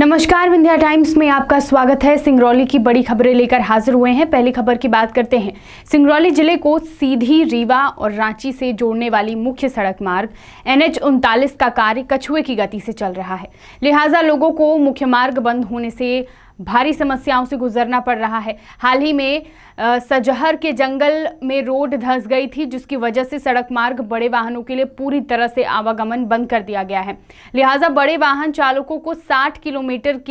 नमस्कार, विंध्या टाइम्स में आपका स्वागत है। सिंगरौली की बड़ी खबरें लेकर हाजिर हुए हैं। पहली खबर की बात करते हैं। सिंगरौली जिले को सीधी रीवा और रांची से जोड़ने वाली मुख्य सड़क मार्ग NH-39 का कार्य कछुए की गति से चल रहा है, लिहाजा लोगों को मुख्य मार्ग बंद होने से भारी समस्याओं से गुजरना पड़ रहा है। हाल ही में सजहर के जंगल में रोड धंस गई थी, जिसकी वजह से सड़क मार्ग बड़े वाहनों के लिए पूरी तरह से आवागमन बंद कर दिया गया है। लिहाजा बड़े वाहन चालकों को 60 किलोमीटर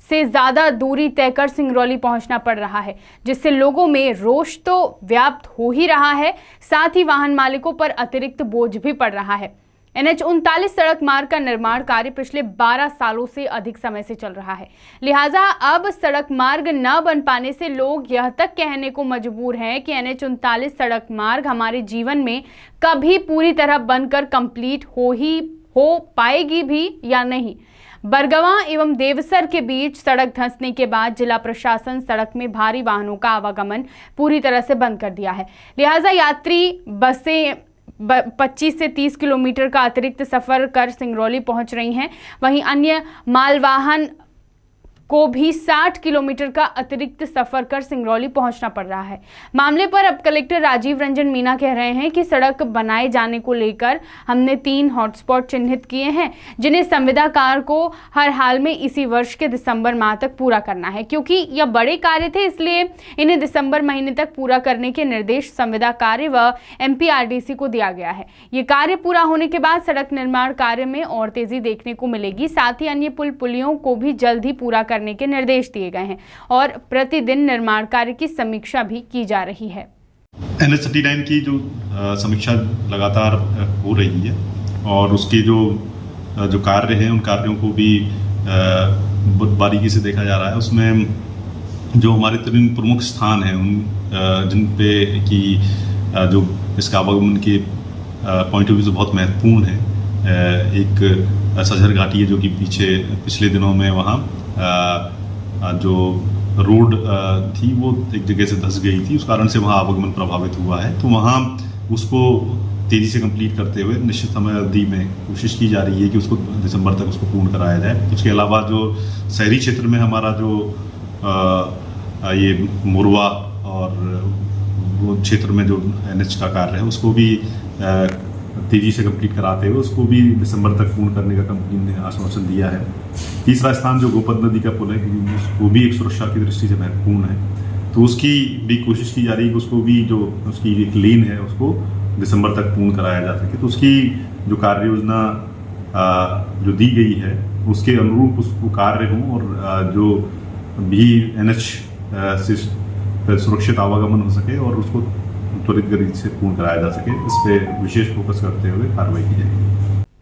से ज़्यादा दूरी तय कर सिंगरौली पहुंचना पड़ रहा है, जिससे लोगों में रोष तो व्याप्त हो ही रहा है, साथ ही वाहन मालिकों पर अतिरिक्त बोझ भी पड़ रहा है। NH-39 सड़क मार्ग का निर्माण कार्य पिछले 12 सालों से अधिक समय से चल रहा है, लिहाजा अब सड़क मार्ग न बन पाने से लोग यह तक कहने को मजबूर हैं कि NH-39 सड़क मार्ग हमारे जीवन में कभी पूरी तरह बनकर कंप्लीट हो पाएगी भी या नहीं। बरगवा एवं देवसर के बीच सड़क धंसने के बाद जिला प्रशासन सड़क में भारी वाहनों का आवागमन पूरी तरह से बंद कर दिया है, लिहाजा यात्री बसें 25 से 30 किलोमीटर का अतिरिक्त सफर कर सिंगरौली पहुंच रही हैं। वहीं अन्य मालवाहन को भी 60 किलोमीटर का अतिरिक्त सफर कर सिंगरौली पहुंचना पड़ रहा है। मामले पर अब कलेक्टर राजीव रंजन मीना कह रहे हैं कि सड़क बनाए जाने को लेकर हमने 3 हॉटस्पॉट चिन्हित किए हैं, जिन्हें संविदाकार को हर हाल में इसी वर्ष के दिसंबर माह तक पूरा करना है। क्योंकि यह बड़े कार्य थे, इसलिए इन्हें दिसंबर महीने तक पूरा करने के निर्देश संविदा कार्य व MPRDC को दिया गया है। ये कार्य पूरा होने के बाद सड़क निर्माण कार्य में और तेजी देखने को मिलेगी। साथ ही अन्य पुलियों को भी जल्द ही पूरा करने के निर्देश दिए गए हैं और प्रतिदिन निर्माण कार्य की समीक्षा भी की जा रही है। NH-39 की जो समीक्षा लगातार हो रही है और उसके जो कार्य हैं उन कार्यों को भी बहुत बारीकी से देखा जा रहा है। उसमें जो हमारे 3 प्रमुख स्थान हैं उन जिन पे कि जो इसका आवागमन के पॉइंट ऑफ व्यू से बहुत महत्वपूर्ण है। एक सजहर घाटी है जो कि पिछले दिनों में वहाँ जो रोड थी वो एक जगह से धंस गई थी, उस कारण से वहाँ आवागमन प्रभावित हुआ है। तो वहाँ उसको तेज़ी से कंप्लीट करते हुए निश्चित समय अवधि में कोशिश की जा रही है कि उसको दिसंबर तक उसको पूर्ण कराया जाए। उसके अलावा जो शहरी क्षेत्र में हमारा जो ये मुरवा और वो क्षेत्र में जो NH का कार्य है उसको भी तेजी से कंप्लीट कराते हुए उसको भी दिसंबर तक पूर्ण करने का कंपनी ने आश्वासन दिया है। तीसरा स्थान जो गोपद नदी का पुल है, वो भी एक सुरक्षा की दृष्टि से महत्वपूर्ण है, तो उसकी भी कोशिश की जा रही है कि उसको भी जो उसकी एक लेन है उसको दिसंबर तक पूर्ण कराया जा सके। तो उसकी जो कार्य योजना जो दी गई है उसके अनुरूप उसको कार्य हों और जो भी NH से सुरक्षित आवागमन हो सके और उसको त्वरित गति से पूर्ण कराया जा सके, इस पे विशेष फोकस करते हुए कार्रवाई की जाएगी।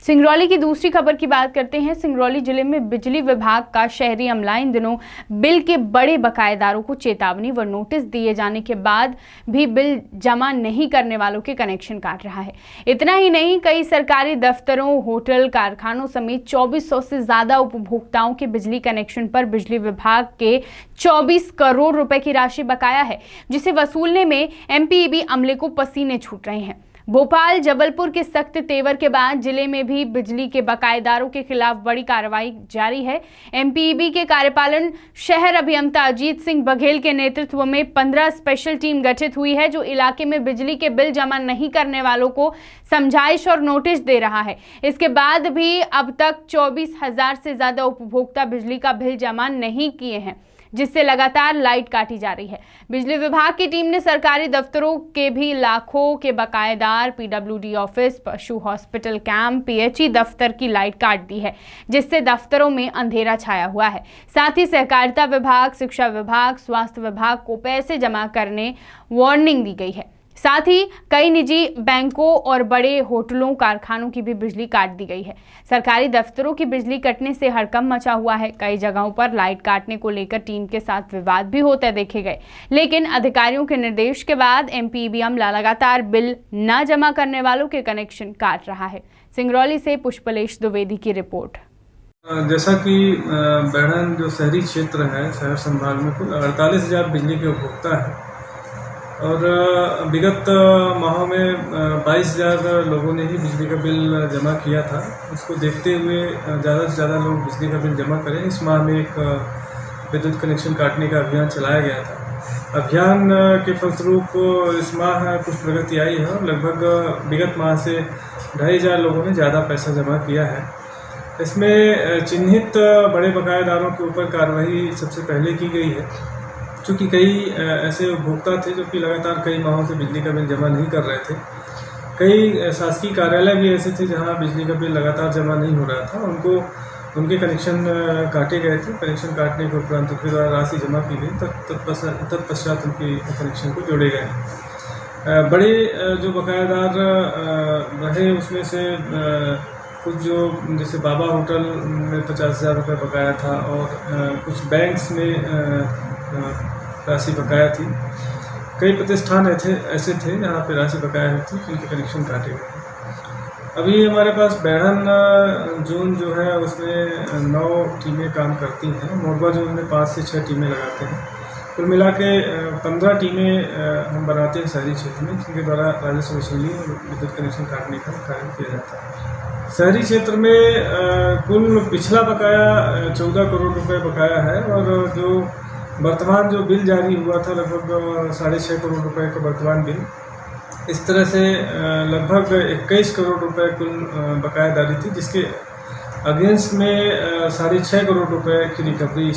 सिंगरौली की दूसरी खबर की बात करते हैं। सिंगरौली जिले में बिजली विभाग का शहरी अमला इन दिनों बिल के बड़े बकायेदारों को चेतावनी व नोटिस दिए जाने के बाद भी बिल जमा नहीं करने वालों के कनेक्शन काट रहा है। इतना ही नहीं, कई सरकारी दफ्तरों, होटल, कारखानों समेत 2400 से ज्यादा उपभोक्ताओं के बिजली कनेक्शन पर बिजली विभाग के 24 करोड़ रुपए की राशि बकाया है, जिसे वसूलने में MPEB अमले को पसीने छूट रहे हैं। भोपाल, जबलपुर के सख्त तेवर के बाद जिले में भी बिजली के बकायेदारों के खिलाफ बड़ी कार्रवाई जारी है। MPEB के कार्यपालन शहर अभियंता अजीत सिंह बघेल के नेतृत्व में 15 स्पेशल टीम गठित हुई है, जो इलाके में बिजली के बिल जमा नहीं करने वालों को समझाइश और नोटिस दे रहा है। इसके बाद भी अब तक 24,000 से ज्यादा उपभोक्ता बिजली का बिल जमा नहीं किए हैं, जिससे लगातार लाइट काटी जा रही है। बिजली विभाग की टीम ने सरकारी दफ्तरों के भी लाखों के बकायेदार, PWD ऑफिस, पशु हॉस्पिटल कैंप, PHE दफ्तर की लाइट काट दी है, जिससे दफ्तरों में अंधेरा छाया हुआ है। साथ ही सहकारिता विभाग, शिक्षा विभाग, स्वास्थ्य विभाग को पैसे जमा करने वार्निंग दी गई है। साथ ही कई निजी बैंकों और बड़े होटलों, कारखानों की भी बिजली काट दी गई है। सरकारी दफ्तरों की बिजली कटने से हड़कंप मचा हुआ है। कई जगहों पर लाइट काटने को लेकर टीम के साथ विवाद भी होते देखे गए, लेकिन अधिकारियों के निर्देश के बाद MPEB अमला लगातार बिल न जमा करने वालों के कनेक्शन काट रहा है। सिंगरौली से पुष्पलेश द्विवेदी की रिपोर्ट। जैसा कि बेढ़न जो शहरी क्षेत्र है, शहर संभाग में कुल 48,000 बिजली के उपभोक्ता है और विगत माहों में 22,000 लोगों ने ही बिजली का बिल जमा किया था। उसको देखते हुए ज़्यादा से ज़्यादा लोग बिजली का बिल जमा करें। इस माह में एक विद्युत कनेक्शन काटने का अभियान चलाया गया था। अभियान के फलस्वरूप इस माह कुछ प्रगति आई है और लगभग विगत माह से 2,500 लोगों ने ज़्यादा पैसा जमा किया है। इसमें चिन्हित बड़े बकायादारों के ऊपर कार्रवाई सबसे पहले की गई है, क्योंकि कई ऐसे उपभोक्ता थे जो कि लगातार कई माहों से बिजली का बिल जमा नहीं कर रहे थे। कई शासकीय कार्यालय भी ऐसे थे जहां बिजली का बिल लगातार जमा नहीं हो रहा था, उनके कनेक्शन काटे गए थे। कनेक्शन काटने के उपरांत उनके द्वारा राशि जमा की गई, तत्पश्चात उनके कनेक्शन को जोड़े गए। बड़े जो बकायादार रहे उसमें से कुछ जो जैसे बाबा होटल में 50,000 रुपये बकाया था और कुछ बैंक्स में राशि बकाया थी। कई प्रतिष्ठान ऐसे थे जहाँ पे राशि बकाया थी, उनके कनेक्शन काटे गए। अभी हमारे पास बैढ़न जोन जो है उसमें 9 टीमें काम करती हैं। मोरबा जोन में 5 से 6 टीमें लगाते हैं। कुल मिला के 15 टीमें हम बनाते हैं शहरी क्षेत्र में, जिनके द्वारा राजस्व वसूली और विद्युत कनेक्शन काटने का कार्य किया जाता है। शहरी क्षेत्र में कुल पिछला बकाया 14 करोड़ रुपए बकाया है और जो वर्तमान जो बिल जारी हुआ था लगभग 6.5 करोड़ रुपए का वर्तमान बिल। इस तरह से लगभग 21 करोड़ रुपए कुल बकायादारी थी, जिसके अगेंस्ट में 6.5 करोड़ रुपए की रिकवरी